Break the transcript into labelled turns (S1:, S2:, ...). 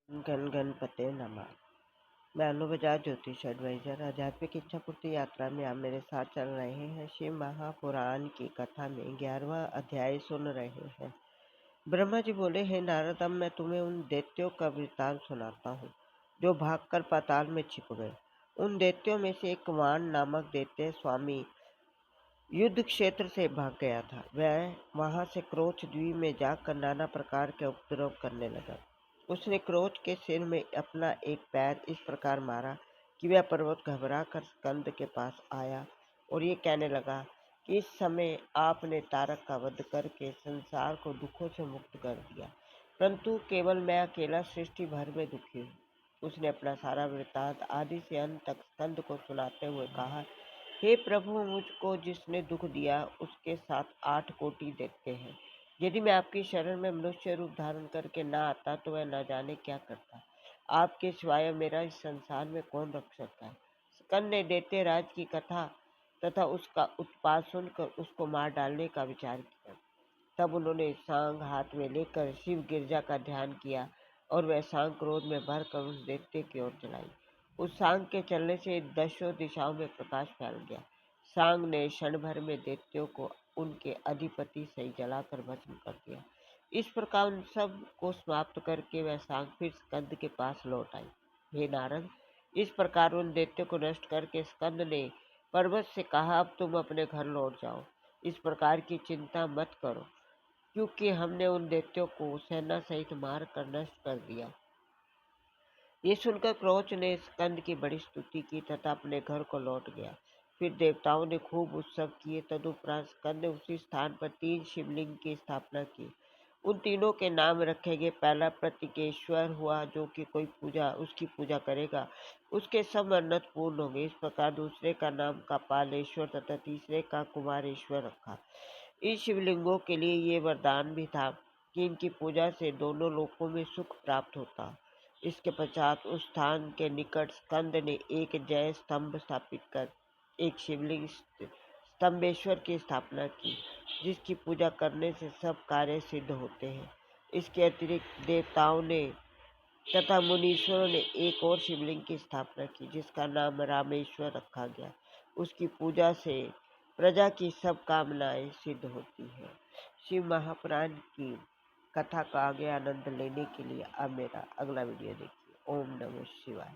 S1: गण गणपते नमः। मैं अनु बजाज ज्योतिष एडवाइजर आध्यात्मिक इच्छा पूर्ति यात्रा में आप मेरे साथ चल रहे हैं। शिव महापुराण की कथा में 11वां अध्याय सुन रहे हैं। ब्रह्मा जी बोले, हे नारद, अब मैं तुम्हें उन दैत्यों का वृत्तांत सुनाता हूँ जो भागकर पाताल में छिप गए। उन दैत्यों में से एक वाण नामक दैत्य स्वामी युद्ध क्षेत्र से भाग गया था। वह वहां से क्रोच द्वीप में जाकर नाना प्रकार के उपद्रव करने लगा। उसने क्रोच के सिर में अपना एक पैर इस प्रकार मारा कि वह पर्वत घबरा कर स्कंद के पास आया और ये कहने लगा कि इस समय आपने तारक का वध करके संसार को दुखों से मुक्त कर दिया, परंतु केवल मैं अकेला सृष्टि भर में दुखी हूँ। उसने अपना सारा वृत्तांत आदि से अंत तक स्कंद को सुनाते हुए कहा, हे प्रभु, मुझको जिसने दुख दिया उसके साथ 8 कोटि देखते हैं। यदि मैं आपकी शरण में मनुष्य रूप धारण करके ना आता तो वह न जाने क्या करता। आपके सिवाय मेरा इस संसार में कौन रख सकता है। स्कंद ने दैत्य राज की कथा तथा उसका उत्पात सुनकर उसको मार डालने का विचार किया। तब उन्होंने सांग हाथ में लेकर शिव गिरजा का ध्यान किया और वह सांग क्रोध में भरकर उस दैत्य की ओर चलाई। उस सांग के चलने से दशों दिशाओं में प्रकाश फैल गया। सांग ने क्षण भर में दैत्यों को उनके अधिपति से जलाकर भस्म कर दिया। इस प्रकार उन सब को समाप्त करके वह सांग फिर स्कंद के पास लौट आई। हे नारद, इस प्रकार उन दैत्यों को नष्ट करके स्कंद ने पर्वत से कहा, अब तुम अपने घर लौट जाओ। इस प्रकार की चिंता मत करो, क्योंकि हमने उन दैत्यों को सेना सहित मार कर नष्ट कर दिया। ये सुनकर क्रोच ने स्कंद की बड़ी स्तुति की तथा अपने घर को लौट गया। फिर देवताओं ने खूब उत्सव किए। तदुपरांत स्कंद ने उसी स्थान पर 3 शिवलिंग की स्थापना की। उन तीनों के नाम रखे गए। पहला प्रतिकेश्वर हुआ, जो कि कोई उसकी पूजा करेगा उसके सब मन्नत पूर्ण होंगे। इस प्रकार दूसरे का नाम कपालेश्वर तथा तीसरे का कुमारेश्वर रखा। इन शिवलिंगों के लिए ये वरदान भी था कि इनकी पूजा से दोनों लोकों में सुख प्राप्त होता। इसके पश्चात उस स्थान के निकट स्कंद ने एक जय स्तंभ स्थापित कर एक शिवलिंग स्तंभेश्वर की स्थापना की, जिसकी पूजा करने से सब कार्य सिद्ध होते हैं। इसके अतिरिक्त देवताओं ने तथा मुनीश्वरों ने एक और शिवलिंग की स्थापना की, जिसका नाम रामेश्वर रखा गया। उसकी पूजा से प्रजा की सब कामनाएं सिद्ध होती हैं। शिव महापुराण की कथा का आगे आनंद लेने के लिए अब मेरा अगला वीडियो देखिए। ओम नमः शिवाय।